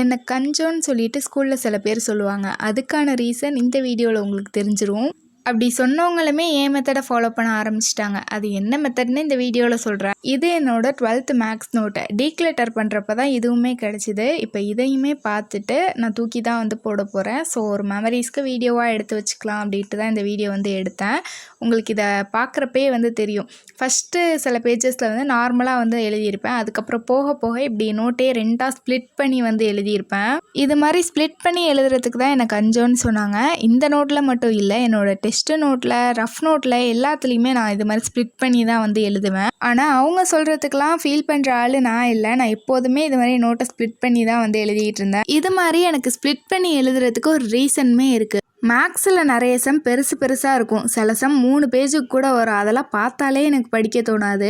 என்ன கஞ்சோன்னு சொல்லிட்டு ஸ்கூலில் சில பேர் சொல்லுவாங்க. அதுக்கான ரீசன் இந்த வீடியோவில் உங்களுக்கு தெரிஞ்சிரும். அப்படி சொன்னவங்களுமே என் மெத்தடை ஃபாலோ பண்ண ஆரம்பிச்சிட்டாங்க. அது என்ன மெத்தட்னு இந்த வீடியோவில் சொல்கிறேன். இது என்னோட 12th மேக்ஸ் நோட்டை டீக்ளட்டர் பண்ணுறப்ப தான் இதுவுமே கிடச்சிது. இப்போ இதையுமே பார்த்துட்டு நான் தூக்கி தான் வந்து போட போகிறேன். ஸோ ஒரு மெமரிஸ்க்கு வீடியோவாக எடுத்து வச்சுக்கலாம் அப்படின்ட்டு தான் இந்த வீடியோ வந்து எடுத்தேன். உங்களுக்கு இதை பார்க்குறப்பே வந்து தெரியும். ஃபஸ்ட்டு சில பேஜஸில் வந்து நார்மலாக வந்து எழுதியிருப்பேன். அதுக்கப்புறம் போக போக இப்படி நோட்டே 2ஆக ஸ்ப்ளிட் பண்ணி வந்து எழுதியிருப்பேன். இது மாதிரி ஸ்ப்ளிட் பண்ணி எழுதுறதுக்கு தான் எனக்கு கஞ்சோன்னு சொன்னாங்க. இந்த நோட்டில் மட்டும் இல்லை, என்னோட டெஸ்ட் நோட்டில், ரஃப் நோட்டில் எல்லாத்துலேயுமே நான் இது மாதிரி ஸ்ப்ளிட் பண்ணி தான் வந்து எழுதுவேன். ஆனால் அவங்க சொல்கிறதுக்கெலாம் ஃபீல் பண்ணுற ஆள் நான் இல்லை. நான் எப்போதுமே இது மாதிரி நோட்டை ஸ்ப்ளிட் பண்ணி தான் வந்து எழுதிட்டு இருந்தேன். இது மாதிரி எனக்கு ஸ்ப்ளிட் பண்ணி எழுதுறதுக்கு ஒரு ரீசனுமே இருக்குது. மேக்ஸில் நிறைய சம் பெருசாக இருக்கும். சில சம் 3 பேஜுக்கு கூட வரும். அதெல்லாம் பார்த்தாலே எனக்கு படிக்க தோணாது.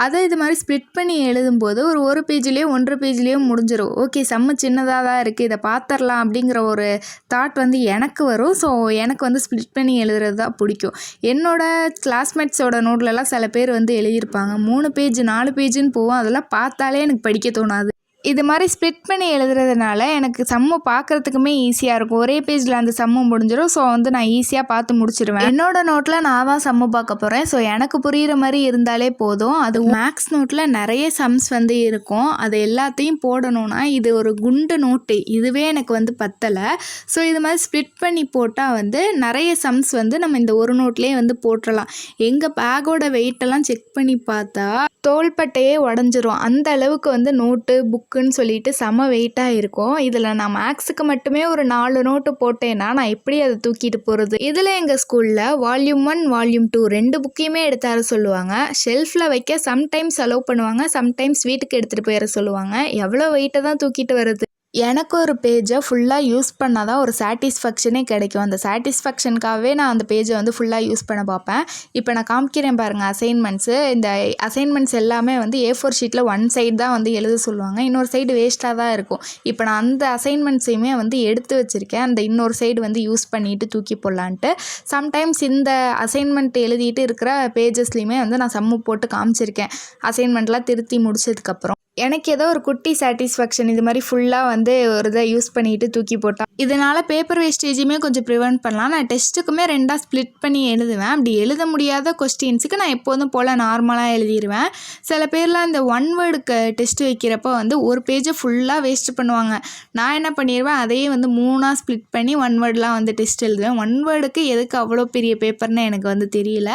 அதை இது மாதிரி ஸ்ப்ளிட் பண்ணி எழுதும்போது ஒரு பேஜ்லேயோ 1 பேஜ்லேயோ முடிஞ்சிடும். ஓகே, சம்மு சின்னதாக தான் இருக்குது, இதை பார்த்துடலாம் அப்படிங்கிற ஒரு தாட் வந்து எனக்கு வரும். ஸோ எனக்கு வந்து ஸ்ப்ளிட் பண்ணி எழுதுறது தான் பிடிக்கும். என்னோடய கிளாஸ்மேட்ஸோட நோட்லலாம் சில பேர் வந்து எழுதியிருப்பாங்க 3 பேஜ் 4 பேஜுன்னு போவோம். அதெல்லாம் பார்த்தாலே எனக்கு படிக்க தோணாது. இது மாதிரி ஸ்ப்ளிட் பண்ணி எழுதுறதுனால எனக்கு சம்மு பார்க்குறதுக்குமே ஈஸியாக இருக்கும். ஒரே பேஜில் அந்த சம்மு முடிஞ்சிடும். ஸோ வந்து நான் ஈஸியாக பார்த்து முடிச்சிடுவேன். என்னோட நோட்டில் நான் தான் சம்மு பார்க்க போகிறேன். ஸோ எனக்கு புரிகிற மாதிரி இருந்தாலே போதும். அது மேக்ஸ் நோட்டில் நிறைய சம்ஸ் வந்து இருக்கும். அது எல்லாத்தையும் போடணும்னா இது ஒரு குண்டு நோட்டு, இதுவே எனக்கு வந்து பத்தலை. ஸோ இது மாதிரி ஸ்ப்ளிட் பண்ணி போட்டால் வந்து நிறைய சம்ஸ் வந்து நம்ம இந்த ஒரு நோட்லேயே வந்து போட்டுடலாம். எங்கள் பேக்கோட வெயிட்டெல்லாம் செக் பண்ணி பார்த்தா தோள்பட்டையே உடஞ்சிரும். அந்த அளவுக்கு வந்து நோட்டு புக்குன்னு சொல்லிட்டு செம வெயிட்டாக இருக்கும். இதில் நான் மேக்ஸுக்கு மட்டுமே ஒரு 4 நோட்டு போட்டேன்னா நான் எப்படி அதை தூக்கிட்டு போகிறது? இதில் எங்கள் ஸ்கூலில் வால்யூம் 1 வால்யூம் 2 2 புக்கையுமே எடுத்தார சொல்லுவாங்க. ஷெல்ஃபில் வைக்க சம்டைம்ஸ் அலோவ் பண்ணுவாங்க, சம்டைம்ஸ் வீட்டுக்கு எடுத்துகிட்டு போயிட சொல்லுவாங்க. எவ்வளோ வெயிட்டை தான் தூக்கிட்டு வருது? எனக்கு ஒரு பேஜை ஃபுல்லாக யூஸ் பண்ணால் தான் ஒரு சாட்டிஸ்ஃபேக்ஷனே கிடைக்கும். அந்த சாட்டிஸ்ஃபேக்ஷனுக்காகவே நான் அந்த பேஜை வந்து ஃபுல்லாக யூஸ் பண்ண பார்ப்பேன். இப்போ நான் காமிக்கிறேன் பாருங்கள் அசைன்மெண்ட்ஸு. இந்த அசைன்மெண்ட்ஸ் எல்லாமே வந்து A4 ஷீட்டில் 1 சைடு தான் வந்து எழுத சொல்லுவாங்க, இன்னொரு சைடு வேஸ்ட்டாக தான் இருக்கும். இப்போ நான் அந்த அசைன்மெண்ட்ஸையுமே வந்து எடுத்து வச்சுருக்கேன். அந்த இன்னொரு சைடு வந்து யூஸ் பண்ணிவிட்டு தூக்கி போடலான்ட்டு. சம்டைம்ஸ் இந்த அசைன்மெண்ட் எழுதிட்டு இருக்கிற பேஜஸ்லேயுமே வந்து நான் சம்மு போட்டு காமிச்சிருக்கேன் அசைன்மெண்ட்லாம் திருத்தி முடிச்சதுக்கப்புறம். எனக்கு ஏதோ ஒரு குட்டி சாட்டிஸ்ஃபேக்ஷன் இது மாதிரி ஃபுல்லாக வந்து ஒரு இதை யூஸ் பண்ணிவிட்டு தூக்கி போட்டால். இதனால் பேப்பர் வேஸ்டேஜுமே கொஞ்சம் ப்ரிவெண்ட் பண்ணலாம். நான் டெஸ்ட்டுக்குமே 2ஆக ஸ்ப்ளிட் பண்ணி எழுதுவேன். அப்படி எழுத முடியாத கொஸ்டின்ஸுக்கு நான் எப்போதும் போல் நார்மலாக எழுதிடுவேன். சில பேர்லாம் இந்த 1 வேர்டுக்கு டெஸ்ட் வைக்கிறப்போ வந்து ஒரு பேஜை ஃபுல்லாக வேஸ்ட் பண்ணுவாங்க. நான் என்ன பண்ணிடுவேன், அதையே வந்து 3ஆக ஸ்ப்ளிட் பண்ணி 1 வேர்டெலாம் வந்து டெஸ்ட் எழுதுவேன். 1 வேர்டுக்கு எதுக்கு அவ்வளோ பெரிய பேப்பர்னு எனக்கு வந்து தெரியல.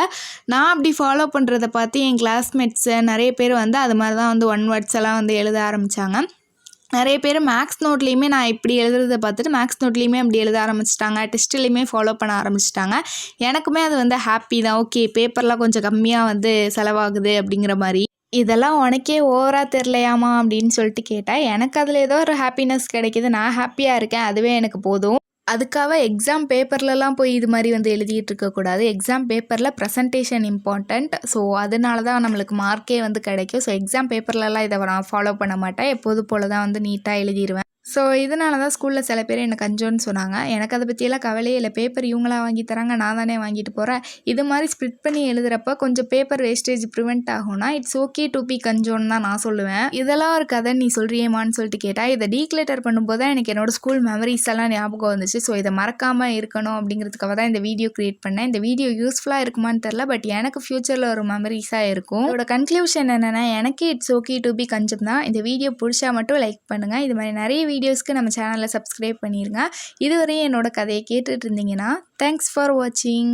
நான் அப்படி ஃபாலோ பண்ணுறதை பார்த்து என் கிளாஸ்மேட்ஸு நிறைய பேர் வந்து அது மாதிரி தான் வந்து 1 வேர்ட்ஸ் எல்லாம் வந்து எழுத ஆரம்பித்தாங்க. நிறைய பேர் மேக்ஸ் நோட்லேயுமே நான் இப்படி எழுதுறதை பார்த்துட்டு மேக்ஸ் நோட்லேயுமே அப்படி எழுத ஆரம்பிச்சிட்டாங்க. டெஸ்ட்லேயுமே ஃபாலோ பண்ண ஆரம்பிச்சிட்டாங்க. எனக்குமே அது வந்து ஹாப்பி தான். ஓகே, பேப்பர்லாம் கொஞ்சம் கம்மியாக வந்து செலவாகுது அப்படிங்கிற மாதிரி. இதெல்லாம் உனக்கே ஓவராக தெரிலையாமா அப்படின்னு சொல்லிட்டு கேட்டால் எனக்கு அதில் ஏதோ ஒரு ஹாப்பினஸ் கிடைக்கிது, நான் ஹாப்பியாக இருக்கேன், அதுவே எனக்கு போதும். அதுக்காக எக்ஸாம் பேப்பர்லலாம் போய் இது மாதிரி வந்து எழுதிட்டு இருக்கக்கூடாது. எக்ஸாம் பேப்பரில் ப்ரெசன்டேஷன் இம்பார்ட்டண்ட். ஸோ அதனால தான் நம்மளுக்கு மார்க்கே வந்து கிடைக்கும். ஸோ எக்ஸாம் பேப்பர்லலாம் இதை நான் ஃபாலோ பண்ண மாட்டேன். எப்போது போல் தான் வந்து நீட்டாக எழுதிடுவேன். ஸோ இதனால தான் ஸ்கூலில் சில பேர் எனக்கு கஞ்சோன்னு சொன்னாங்க. எனக்கு அதை பற்றியெல்லாம் கவலையே இல்லை. பேப்பர் இவங்களா வாங்கி தராங்க, நான் தானே வாங்கிட்டு போகிறேன். இது மாதிரி ஸ்ப்ளிட் பண்ணி எழுதுகிறப்ப கொஞ்சம் பேப்பர் வேஸ்டேஜ் ப்ரிவெண்ட் ஆகும்னா இட்ஸ் ஓகே டு பி கஞ்சோன்னு தான் நான் சொல்லுவேன். இதெல்லாம் ஒரு கதை நீ சொல்கிறியேமான்னு சொல்லிட்டு கேட்டால், இதை டீக்ளட்டர் பண்ணும்போது தான் எனக்கு என்னோடய ஸ்கூல் மெமரிஸ் எல்லாம் ஞாபகம் வந்துச்சு. ஸோ இதை மறக்காமல் இருக்கணும் அப்படிங்கிறதுக்காக தான் இந்த வீடியோ க்ரியேட் பண்ணேன். இந்த வீடியோ யூஸ்ஃபுல்லாக இருக்குமான்னு தெரில, பட் எனக்கு ஃப்யூச்சரில் ஒரு மெமரிஸாக இருக்கும். இதோட கன்க்ளூஷன் என்னென்னா, எனக்கு இட்ஸ் ஓகே டு பி கஞ்சம் தான். இந்த வீடியோ பிடிச்சா மட்டும் லைக் பண்ணுங்கள். இது மாதிரி நிறைய வீடியோஸ்க்கு நம்ம சேனலை சப்ஸ்கிரைப் பண்ணிடுங்க. இதுவரையும் என்னோட கதையை கேட்டுட்டு இருந்தீங்கன்னா தேங்க்ஸ் ஃபார் வாட்சிங்.